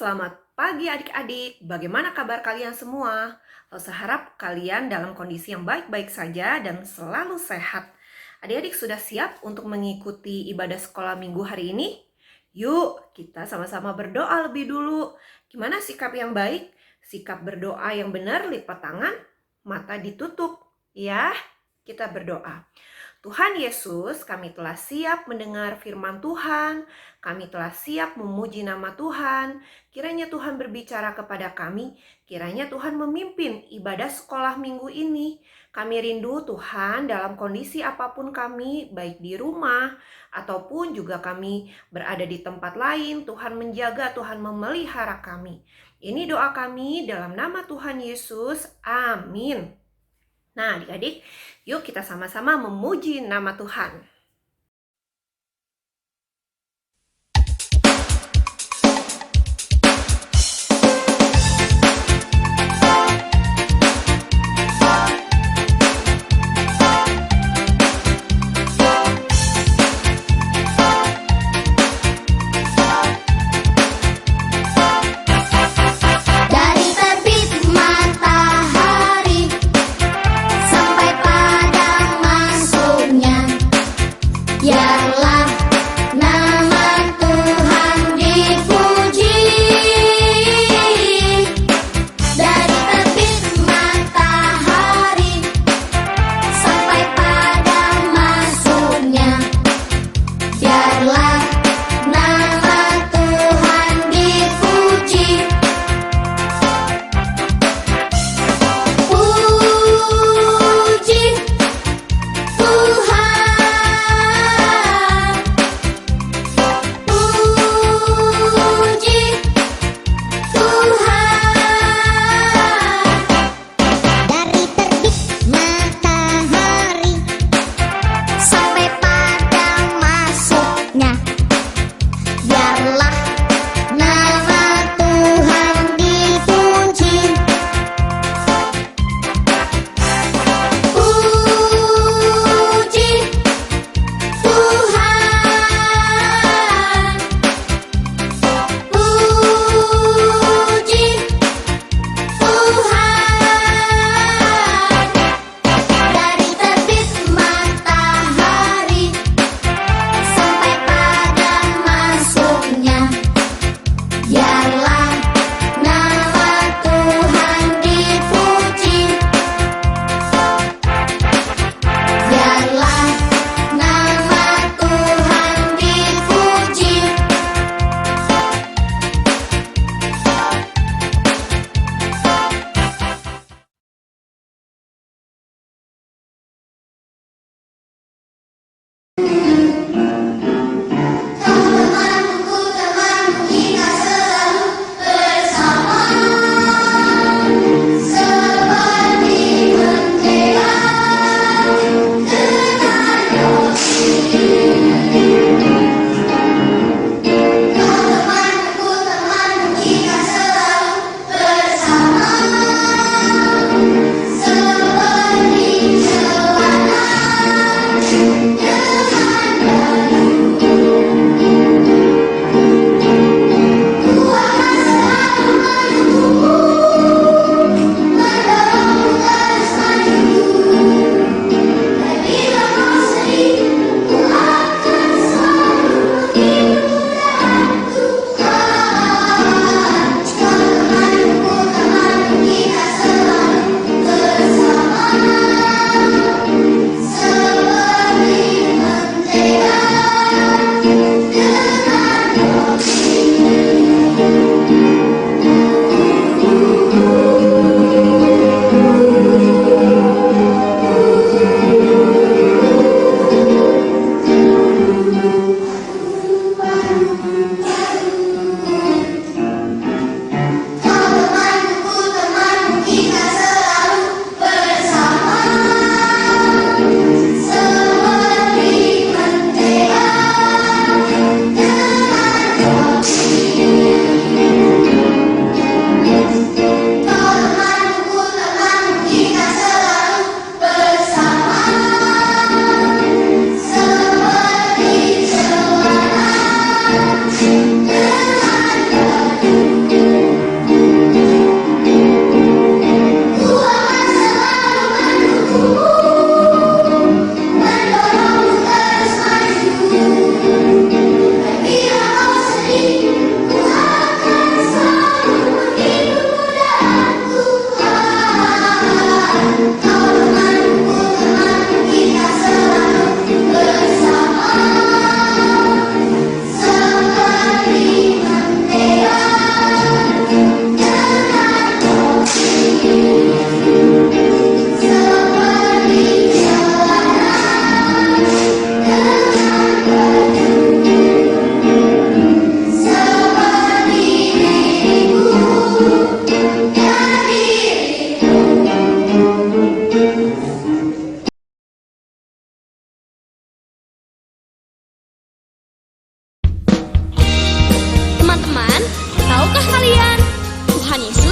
selamat pagi adik-adik. Bagaimana kabar kalian semua? Saya harap kalian dalam kondisi yang baik-baik saja dan selalu sehat. Adik-adik sudah siap untuk mengikuti ibadah sekolah minggu hari ini? Yuk, kita sama-sama berdoa lebih dulu. Gimana sikap yang baik? Sikap berdoa yang benar, lipat tangan, mata ditutup. Ya, kita berdoa. Tuhan Yesus, kami telah siap mendengar firman Tuhan, kami telah siap memuji nama Tuhan. Kiranya Tuhan berbicara kepada kami, kiranya Tuhan memimpin ibadah sekolah minggu ini. Kami rindu Tuhan dalam kondisi apapun kami, baik di rumah ataupun juga kami berada di tempat lain. Tuhan menjaga, Tuhan memelihara kami. Ini doa kami dalam nama Tuhan Yesus. Amin. Nah, adik-adik, yuk kita sama-sama memuji nama Tuhan.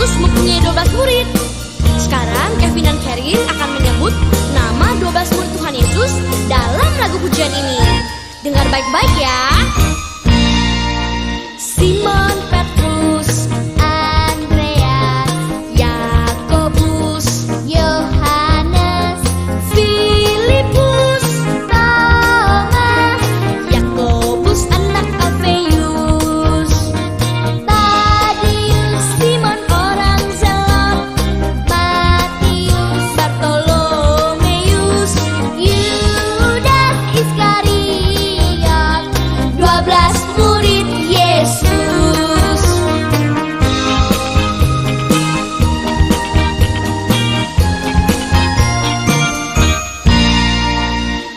Yesus mempunyai 12 murid. Sekarang Kevin dan Karin akan menyebut nama 12 murid Tuhan Yesus dalam lagu pujian ini. Dengar baik-baik ya. Simon Petrus, Andreas, Yakobus, Yohanes, Filipus, Thomas, Yakobus anak Alfeus, Tadius, Simon orang Zelot, Matius, Bartolomeus, Yudas Iskariot, 12 murid Yesus.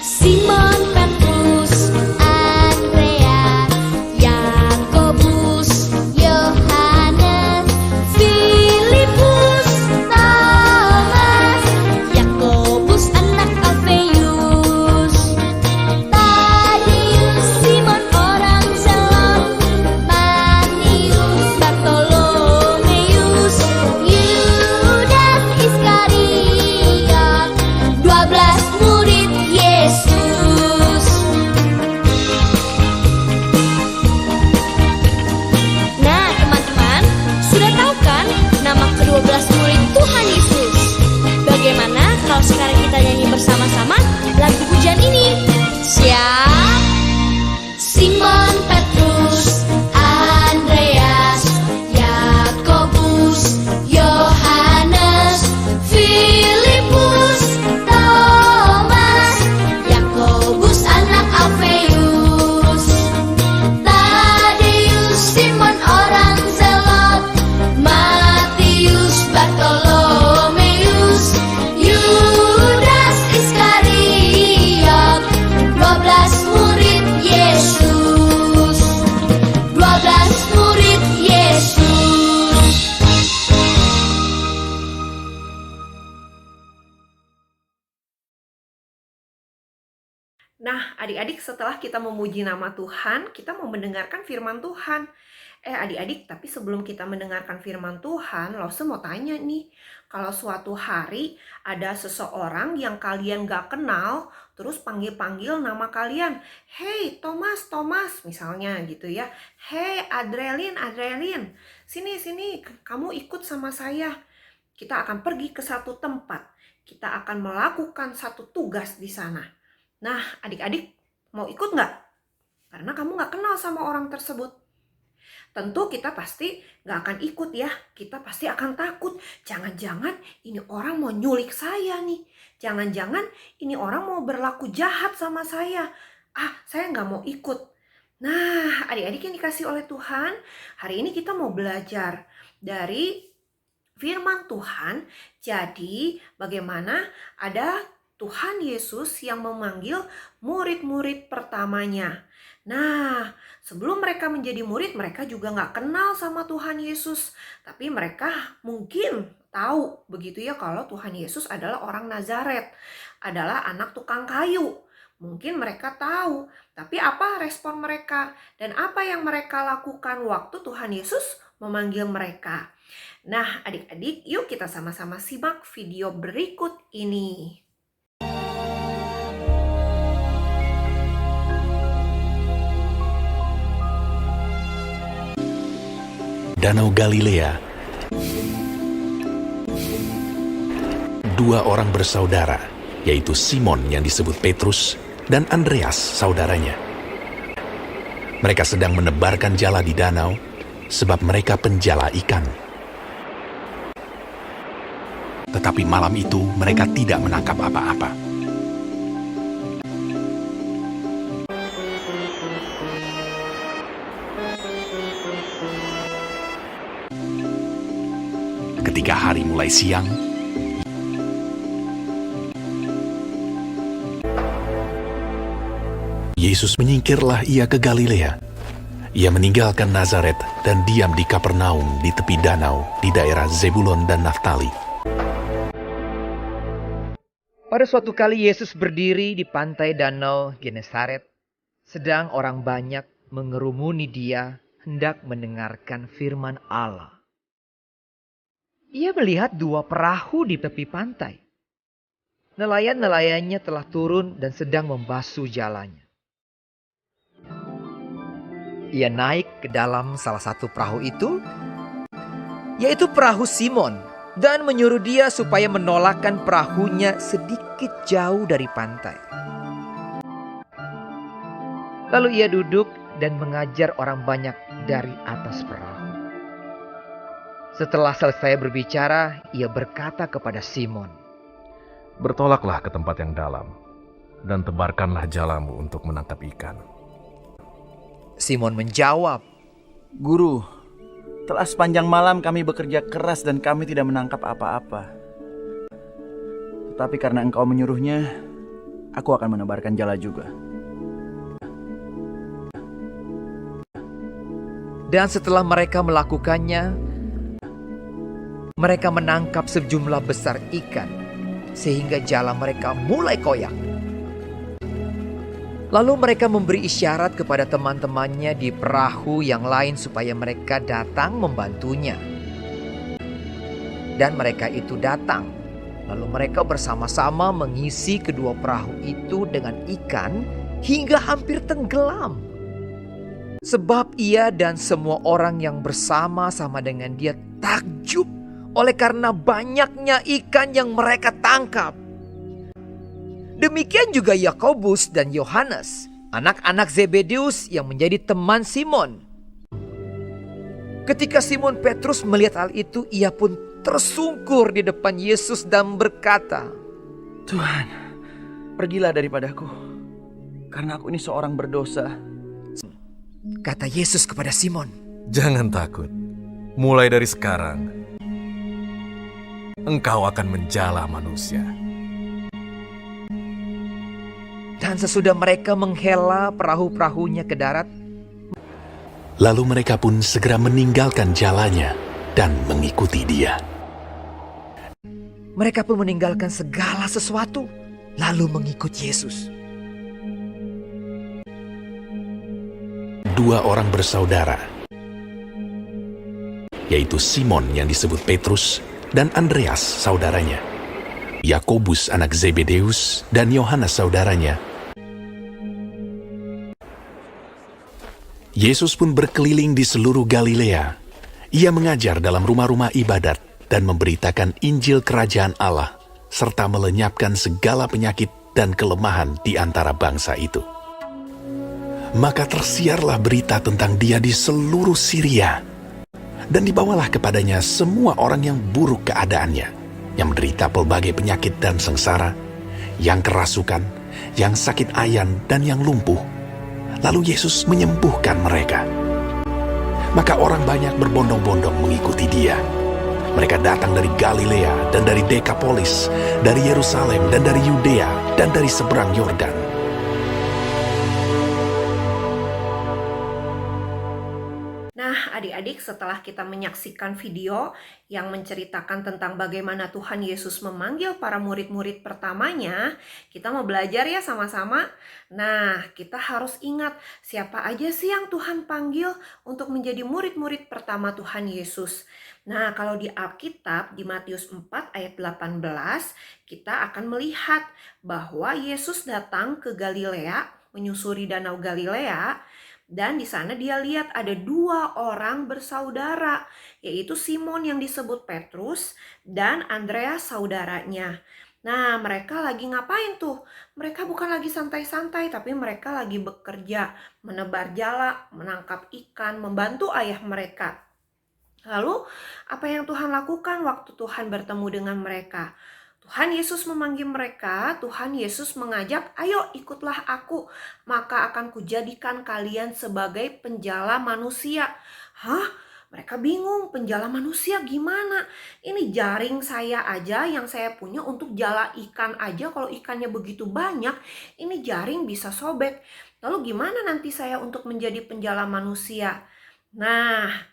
Simon Petrus, Andreas, Yakobus, Yohanes, Filipus, Thomas, Yakobus anak Alfeus, Tadius, Simon orang Zelot, Matius, Bartolomeus, Yudas Iskariot, 12 murid Yesus. Nah, teman-teman, sudah tahu kan nama ke-12 murid Tuhan Yesus? Bagaimana kalau sekarang kita nyanyi bersama-sama lagu pujian ini? Siap? Simon Petrus, Andreas, Yakobus, Yohanes, Filipus, Thomas, Yakobus anak Alfeus, Tadius, Simon orang Zelot, Matius, Bartolomeus, Yudas Iskariot, 12 murid Yesus, 12 murid Yesus. Nah, adik-adik, setelah kita memuji nama Tuhan, kita mau mendengarkan firman Tuhan. Adik-adik, tapi sebelum kita mendengarkan firman Tuhan, Lause mau tanya nih, kalau suatu hari ada seseorang yang kalian gak kenal, terus panggil-panggil nama kalian, "Hey Thomas, Thomas," misalnya gitu ya. "Hey Adrelin, Adrelin, sini, kamu ikut sama saya. Kita akan pergi ke satu tempat. Kita akan melakukan satu tugas di sana." Nah, adik-adik mau ikut nggak? Karena kamu nggak kenal sama orang tersebut. Tentu kita pasti nggak akan ikut ya. Kita pasti akan takut. Jangan-jangan ini orang mau nyulik saya nih. Jangan-jangan ini orang mau berlaku jahat sama saya. Saya nggak mau ikut. Nah, adik-adik yang dikasih oleh Tuhan, hari ini kita mau belajar dari firman Tuhan. Jadi, bagaimana ada Tuhan Yesus yang memanggil murid-murid pertamanya. Nah, sebelum mereka menjadi murid, mereka juga nggak kenal sama Tuhan Yesus. Tapi mereka mungkin tahu begitu ya kalau Tuhan Yesus adalah orang Nazaret, adalah anak tukang kayu. Mungkin mereka tahu, tapi apa respon mereka? Dan apa yang mereka lakukan waktu Tuhan Yesus memanggil mereka? Nah, adik-adik, yuk kita sama-sama simak video berikut ini. Danau Galilea. Dua orang bersaudara, yaitu Simon yang disebut Petrus dan Andreas saudaranya. Mereka sedang menebarkan jala di danau sebab mereka penjala ikan. Tetapi malam itu mereka tidak menangkap apa-apa. Ketika hari mulai siang, Yesus menyingkirlah ia ke Galilea. Ia meninggalkan Nazaret dan diam di Kapernaum di tepi danau di daerah Zebulon dan Naftali. Pada suatu kali Yesus berdiri di pantai danau Genesaret, sedang orang banyak mengerumuni dia hendak mendengarkan firman Allah. Ia melihat dua perahu di tepi pantai. Nelayan-nelayannya telah turun dan sedang membasuh jalannya. Ia naik ke dalam salah satu perahu itu, yaitu perahu Simon, dan menyuruh dia supaya menolakkan perahunya sedikit jauh dari pantai. Lalu ia duduk dan mengajar orang banyak dari atas perahu. Setelah selesai berbicara, ia berkata kepada Simon, "Bertolaklah ke tempat yang dalam, dan tebarkanlah jalamu untuk menangkap ikan." Simon menjawab, "Guru, telah sepanjang malam kami bekerja keras dan kami tidak menangkap apa-apa. Tetapi karena engkau menyuruhnya, aku akan menebarkan jala juga." Dan setelah mereka melakukannya, mereka menangkap sejumlah besar ikan, sehingga jala mereka mulai koyak. Lalu mereka memberi isyarat kepada teman-temannya di perahu yang lain supaya mereka datang membantunya. Dan mereka itu datang. Lalu mereka bersama-sama mengisi kedua perahu itu dengan ikan hingga hampir tenggelam. Sebab ia dan semua orang yang bersama-sama dengan dia takjub oleh karena banyaknya ikan yang mereka tangkap. Demikian juga Yakobus dan Yohanes, anak-anak Zebedeus yang menjadi teman Simon. Ketika Simon Petrus melihat hal itu, ia pun tersungkur di depan Yesus dan berkata, "Tuhan, pergilah daripadaku, karena aku ini seorang berdosa." Kata Yesus kepada Simon, "Jangan takut. Mulai dari sekarang, engkau akan menjala manusia." dan sesudah mereka menghela perahu-perahunya ke darat, Lalu mereka pun segera meninggalkan jalannya dan mengikuti dia. mereka pun meninggalkan segala sesuatu, lalu mengikut Yesus. Dua orang bersaudara, yaitu Simon yang disebut Petrus dan Andreas saudaranya, Yakobus anak Zebedeus dan Yohanes saudaranya. Yesus pun berkeliling di seluruh Galilea. Ia mengajar dalam rumah-rumah ibadat dan memberitakan Injil Kerajaan Allah, serta melenyapkan segala penyakit dan kelemahan di antara bangsa itu. Maka tersiarlah berita tentang dia di seluruh Syria, dan dibawalah kepadanya semua orang yang buruk keadaannya, yang menderita pelbagai penyakit dan sengsara, yang kerasukan, yang sakit ayan, dan yang lumpuh. Lalu Yesus menyembuhkan mereka. Maka orang banyak berbondong-bondong mengikuti dia. Mereka datang dari Galilea dan dari Dekapolis, dari Yerusalem dan dari Yudea dan dari seberang Yordan. Nah, adik-adik, setelah kita menyaksikan video yang menceritakan tentang bagaimana Tuhan Yesus memanggil para murid-murid pertamanya, kita mau belajar ya sama-sama. Nah, kita harus ingat siapa aja sih yang Tuhan panggil untuk menjadi murid-murid pertama Tuhan Yesus. Nah, kalau di Alkitab di Matius 4 ayat 18, kita akan melihat bahwa Yesus datang ke Galilea, menyusuri Danau Galilea. Dan di sana dia lihat ada dua orang bersaudara, yaitu Simon yang disebut Petrus dan Andreas saudaranya. Nah, mereka lagi ngapain tuh? Mereka bukan lagi santai-santai, tapi mereka lagi bekerja, menebar jala, menangkap ikan, membantu ayah mereka. Lalu, apa yang Tuhan lakukan waktu Tuhan bertemu dengan mereka? Tuhan Yesus memanggil mereka, Tuhan Yesus mengajak, ayo ikutlah aku, maka akan kujadikan kalian sebagai penjala manusia. Hah? Mereka bingung, penjala manusia gimana? Ini jaring saya aja yang saya punya untuk jala ikan aja, kalau ikannya begitu banyak, ini jaring bisa sobek. Lalu gimana nanti saya untuk menjadi penjala manusia? Nah,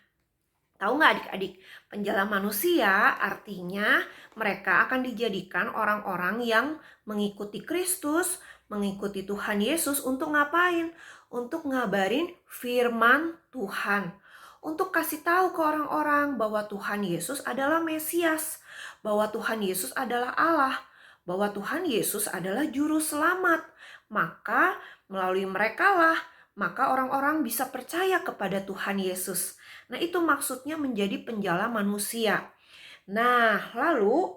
tahu nggak adik-adik? Penjala manusia artinya mereka akan dijadikan orang-orang yang mengikuti Kristus, mengikuti Tuhan Yesus untuk ngapain? Untuk ngabarin firman Tuhan. untuk kasih tahu ke orang-orang bahwa Tuhan Yesus adalah Mesias, bahwa Tuhan Yesus adalah Allah, bahwa Tuhan Yesus adalah juru selamat. Maka melalui merekalah maka orang-orang bisa percaya kepada Tuhan Yesus. Nah, itu maksudnya menjadi penjala manusia. Nah, lalu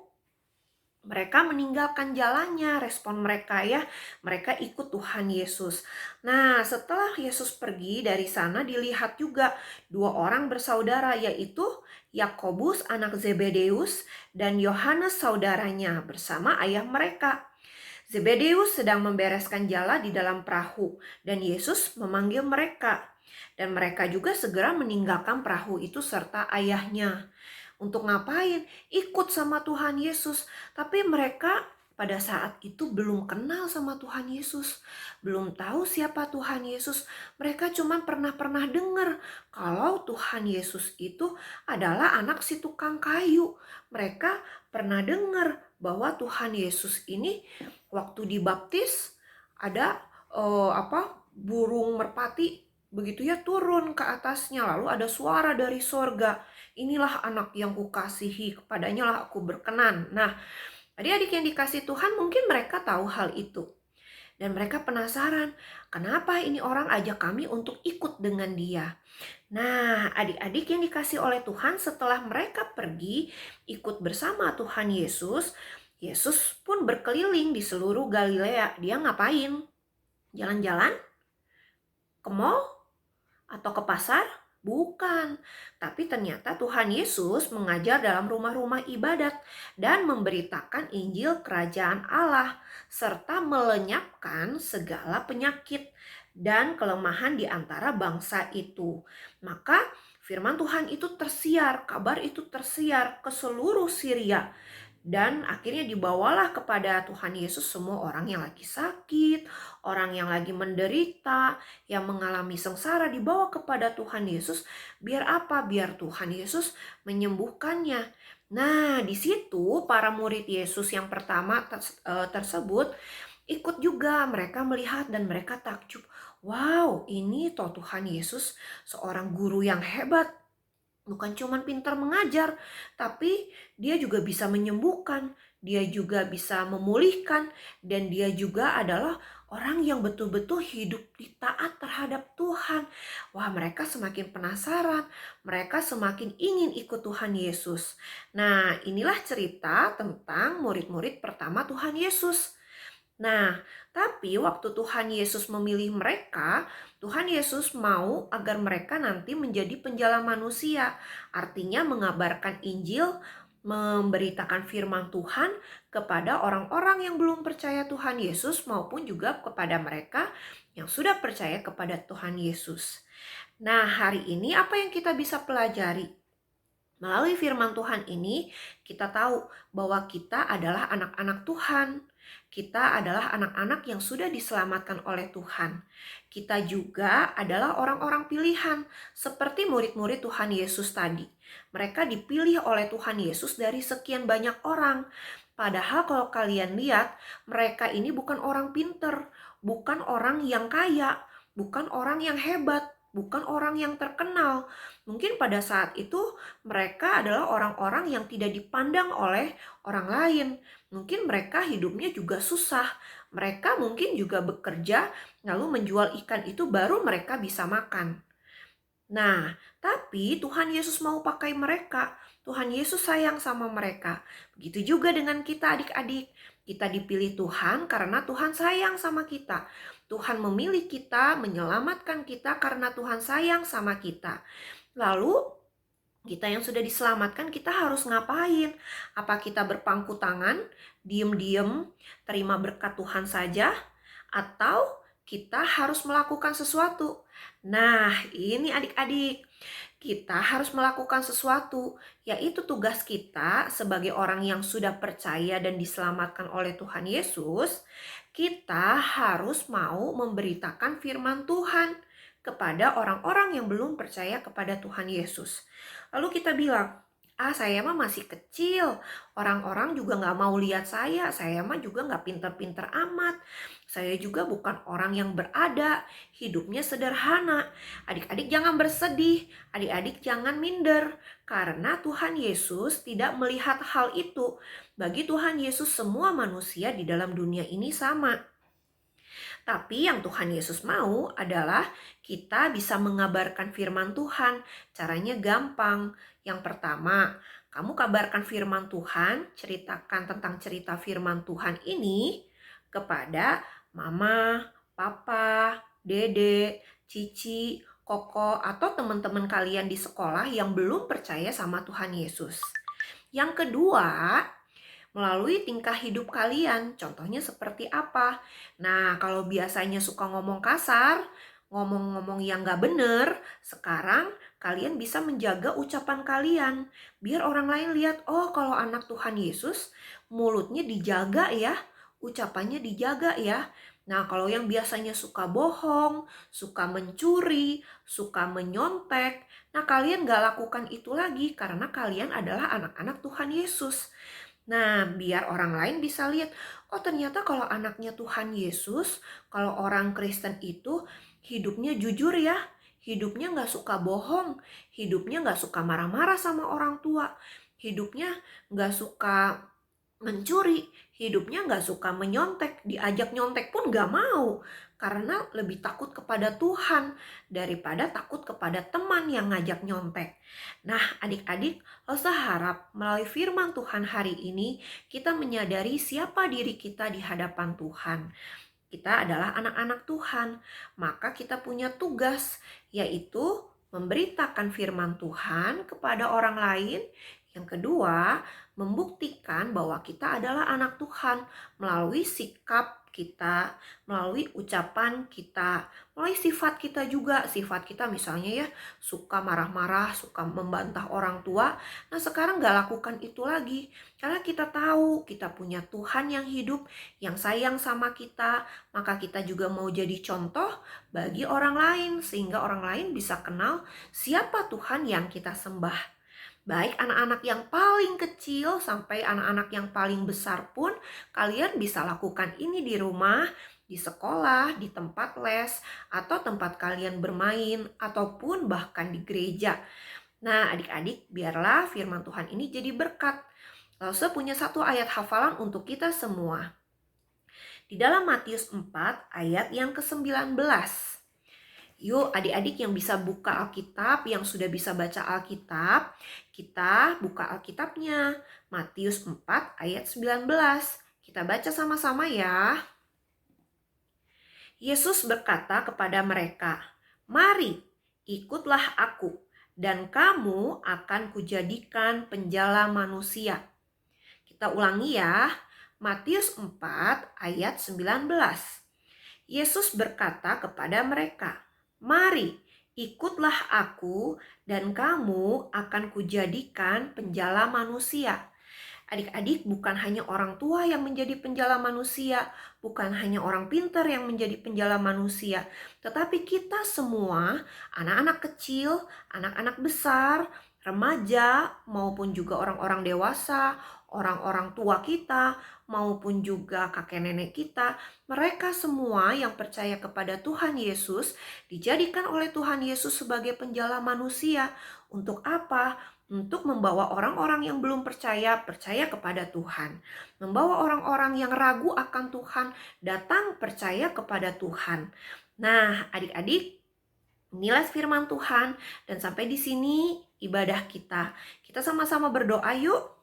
mereka meninggalkan jalannya, respon mereka ya, mereka ikut Tuhan Yesus. Nah, setelah Yesus pergi dari sana dilihat juga dua orang bersaudara, yaitu Yakobus anak Zebedeus dan Yohanes saudaranya bersama ayah mereka. Zebedeus sedang membereskan jala di dalam perahu dan Yesus memanggil mereka. Dan mereka juga segera meninggalkan perahu itu serta ayahnya. Untuk ngapain? Ikut sama Tuhan Yesus. Tapi mereka pada saat itu belum kenal sama Tuhan Yesus. Belum tahu siapa Tuhan Yesus. Mereka cuma pernah dengar kalau Tuhan Yesus itu adalah anak si tukang kayu. Mereka pernah dengar bahwa Tuhan Yesus ini waktu dibaptis ada burung merpati begitu ya turun ke atasnya, lalu ada suara dari sorga, inilah anak yang kukasihi, kepadanya lah aku berkenan. Nah, adik-adik yang dikasih Tuhan mungkin mereka tahu hal itu. Dan mereka penasaran, kenapa ini orang ajak kami untuk ikut dengan dia. Nah, adik-adik yang dikasih oleh Tuhan, setelah mereka pergi ikut bersama Tuhan Yesus, Yesus pun berkeliling di seluruh Galilea. Dia ngapain? Jalan-jalan? Ke mall? Atau ke pasar? Bukan. Tapi ternyata Tuhan Yesus mengajar dalam rumah-rumah ibadat dan memberitakan Injil Kerajaan Allah, serta melenyapkan segala penyakit dan kelemahan di antara bangsa itu. Maka firman Tuhan itu tersiar, kabar itu tersiar ke seluruh Syria. Dan akhirnya dibawalah kepada Tuhan Yesus semua orang yang lagi sakit, orang yang lagi menderita, yang mengalami sengsara dibawa kepada Tuhan Yesus. Biar apa? Biar Tuhan Yesus menyembuhkannya. Nah, di situ para murid Yesus yang pertama tersebut ikut juga. Mereka melihat dan mereka takjub. Wow, ini toh Tuhan Yesus seorang guru yang hebat. Bukan cuma pintar mengajar, tapi dia juga bisa menyembuhkan, dia juga bisa memulihkan, dan dia juga adalah orang yang betul-betul hidup di taat terhadap Tuhan. Wah, mereka semakin penasaran, mereka semakin ingin ikut Tuhan Yesus. Nah, inilah cerita tentang murid-murid pertama Tuhan Yesus. Nah, tapi waktu Tuhan Yesus memilih mereka, Tuhan Yesus mau agar mereka nanti menjadi penjala manusia. Artinya mengabarkan Injil, memberitakan firman Tuhan kepada orang-orang yang belum percaya Tuhan Yesus maupun juga kepada mereka yang sudah percaya kepada Tuhan Yesus. Nah, hari ini apa yang kita bisa pelajari? Melalui firman Tuhan ini, kita tahu bahwa kita adalah anak-anak Tuhan. Kita adalah anak-anak yang sudah diselamatkan oleh Tuhan. Kita juga adalah orang-orang pilihan, seperti murid-murid Tuhan Yesus tadi. Mereka dipilih oleh Tuhan Yesus dari sekian banyak orang. Padahal kalau kalian lihat, mereka ini bukan orang pinter, bukan orang yang kaya, bukan orang yang hebat, bukan orang yang terkenal. Mungkin pada saat itu mereka adalah orang-orang yang tidak dipandang oleh orang lain. Mungkin mereka hidupnya juga susah. Mereka mungkin juga bekerja lalu menjual ikan itu baru mereka bisa makan. Nah, tapi Tuhan Yesus mau pakai mereka. Tuhan Yesus sayang sama mereka. Begitu juga dengan kita adik-adik. Kita dipilih Tuhan karena Tuhan sayang sama kita. Tuhan memilih kita, menyelamatkan kita karena Tuhan sayang sama kita. Lalu kita yang sudah diselamatkan, kita harus ngapain? Apa kita berpangku tangan, diem-diem, terima berkat Tuhan saja? Atau kita harus melakukan sesuatu? Nah, ini adik-adik, kita harus melakukan sesuatu, yaitu tugas kita sebagai orang yang sudah percaya dan diselamatkan oleh Tuhan Yesus. Kita harus mau memberitakan firman Tuhan kepada orang-orang yang belum percaya kepada Tuhan Yesus. Lalu kita bilang, Saya mah masih kecil, orang-orang juga nggak mau lihat saya mah juga nggak pinter-pinter amat. Saya juga bukan orang yang berada, hidupnya sederhana. Adik-adik jangan bersedih, adik-adik jangan minder, karena Tuhan Yesus tidak melihat hal itu. Bagi Tuhan Yesus semua manusia di dalam dunia ini sama. Tapi yang Tuhan Yesus mau adalah kita bisa mengabarkan firman Tuhan. Caranya gampang. Yang pertama, kamu kabarkan firman Tuhan, ceritakan tentang cerita firman Tuhan ini kepada mama, papa, dede, cici, koko, atau teman-teman kalian di sekolah yang belum percaya sama Tuhan Yesus. Yang kedua, melalui tingkah hidup kalian. Contohnya seperti apa? Nah, kalau biasanya suka ngomong kasar, ngomong-ngomong yang gak bener, sekarang kalian bisa menjaga ucapan kalian. Biar orang lain lihat, oh kalau anak Tuhan Yesus, mulutnya dijaga ya, ucapannya dijaga ya. Nah, kalau yang biasanya suka bohong, suka mencuri, suka menyontek, nah kalian gak lakukan itu lagi karena kalian adalah anak-anak Tuhan Yesus. Nah, biar orang lain bisa lihat, oh ternyata kalau anaknya Tuhan Yesus, kalau orang Kristen itu hidupnya jujur ya, hidupnya nggak suka bohong, hidupnya nggak suka marah-marah sama orang tua, hidupnya nggak suka mencuri, hidupnya nggak suka menyontek, diajak nyontek pun nggak mau, karena lebih takut kepada Tuhan daripada takut kepada teman yang ngajak nyontek. Nah, adik-adik, saya harap melalui firman Tuhan hari ini kita menyadari siapa diri kita di hadapan Tuhan. Kita adalah anak-anak Tuhan, maka kita punya tugas, yaitu memberitakan firman Tuhan kepada orang lain. Yang kedua, membuktikan bahwa kita adalah anak Tuhan melalui sikap kita, melalui ucapan kita, melalui sifat kita juga. Sifat kita misalnya ya, suka marah-marah, suka membantah orang tua. Nah sekarang gak lakukan itu lagi. Karena kita tahu kita punya Tuhan yang hidup, yang sayang sama kita. Maka kita juga mau jadi contoh bagi orang lain, sehingga orang lain bisa kenal siapa Tuhan yang kita sembah. Baik anak-anak yang paling kecil sampai anak-anak yang paling besar pun kalian bisa lakukan ini di rumah, di sekolah, di tempat les, atau tempat kalian bermain, ataupun bahkan di gereja. Nah adik-adik, biarlah firman Tuhan ini jadi berkat. Lalu saya punya satu ayat hafalan untuk kita semua. Di dalam Matius 4 ayat yang ke-19. Yuk adik-adik yang bisa buka Alkitab, yang sudah bisa baca Alkitab, kita buka Alkitabnya. Matius 4 ayat 19. Kita baca sama-sama ya. Yesus berkata kepada mereka, "Mari, ikutlah aku, dan kamu akan kujadikan penjala manusia." Kita ulangi ya. Matius 4 ayat 19. Yesus berkata kepada mereka, "Mari, ikutlah aku dan kamu akan kujadikan penjala manusia." Adik-adik, bukan hanya orang tua yang menjadi penjala manusia, bukan hanya orang pintar yang menjadi penjala manusia, tetapi kita semua, anak-anak kecil, anak-anak besar, remaja, maupun juga orang-orang dewasa, orang-orang tua kita, maupun juga kakek nenek kita, mereka semua yang percaya kepada Tuhan Yesus dijadikan oleh Tuhan Yesus sebagai penjala manusia. Untuk apa? Untuk membawa orang-orang yang belum percaya kepada Tuhan. Membawa orang-orang yang ragu akan Tuhan datang percaya kepada Tuhan. Nah, adik-adik, inilah firman Tuhan, dan sampai di sini ibadah kita. Kita sama-sama berdoa yuk.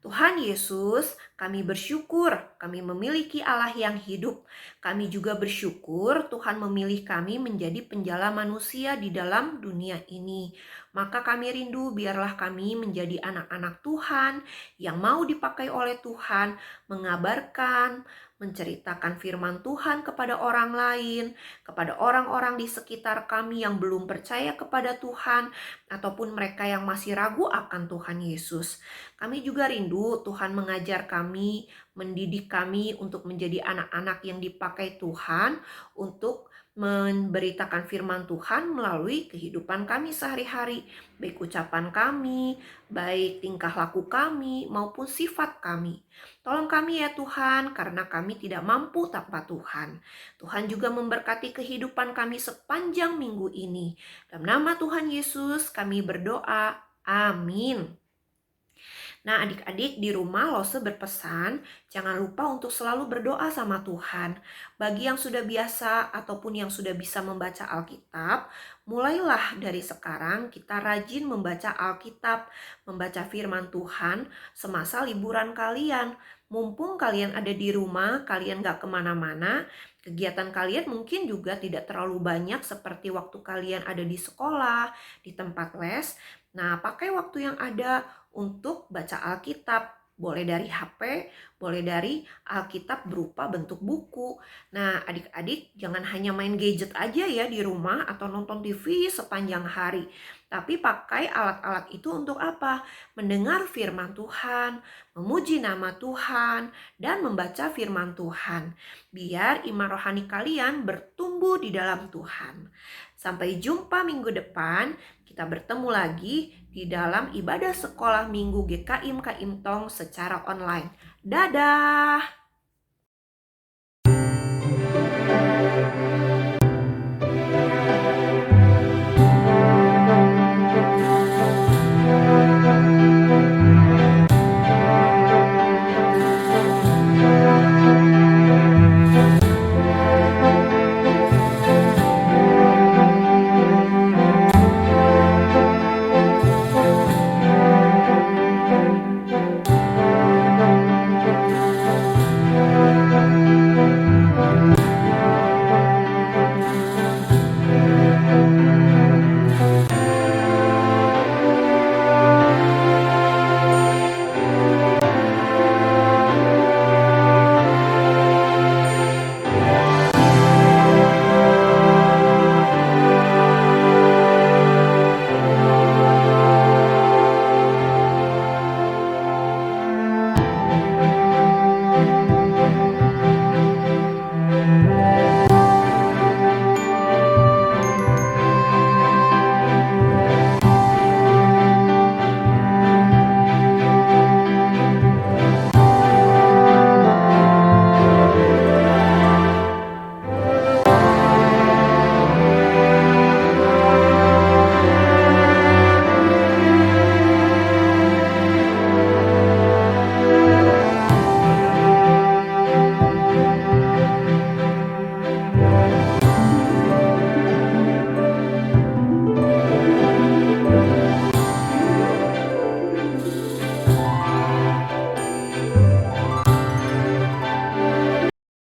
Tuhan Yesus, kami bersyukur kami memiliki Allah yang hidup. Kami juga bersyukur Tuhan memilih kami menjadi penjala manusia di dalam dunia ini. Maka kami rindu biarlah kami menjadi anak-anak Tuhan yang mau dipakai oleh Tuhan, mengabarkan, menceritakan firman Tuhan kepada orang lain, kepada orang-orang di sekitar kami yang belum percaya kepada Tuhan, ataupun mereka yang masih ragu akan Tuhan Yesus. Kami juga rindu Tuhan mengajar kami, mendidik kami untuk menjadi anak-anak yang dipakai Tuhan untuk memberitakan firman Tuhan melalui kehidupan kami sehari-hari, baik ucapan kami, baik tingkah laku kami, maupun sifat kami. Tolong kami ya Tuhan, karena kami tidak mampu tanpa Tuhan. Tuhan juga memberkati kehidupan kami sepanjang minggu ini. Dalam nama Tuhan Yesus kami berdoa, amin. Nah, adik-adik di rumah Lose berpesan, jangan lupa untuk selalu berdoa sama Tuhan. Bagi yang sudah biasa ataupun yang sudah bisa membaca Alkitab, mulailah dari sekarang kita rajin membaca Alkitab, membaca firman Tuhan semasa liburan kalian. Mumpung kalian ada di rumah, kalian gak kemana-mana, kegiatan kalian mungkin juga tidak terlalu banyak seperti waktu kalian ada di sekolah, di tempat les. Nah, pakai waktu yang ada untuk baca Alkitab. Boleh dari HP, boleh dari Alkitab berupa bentuk buku. Nah, adik-adik jangan hanya main gadget aja ya di rumah atau nonton TV sepanjang hari. Tapi pakai alat-alat itu untuk apa? Mendengar firman Tuhan, memuji nama Tuhan, dan membaca firman Tuhan. Biar iman rohani kalian bertumbuh di dalam Tuhan. Sampai jumpa minggu depan. Kita bertemu lagi di dalam ibadah sekolah minggu GKIM Kaimtong secara online. Dadah!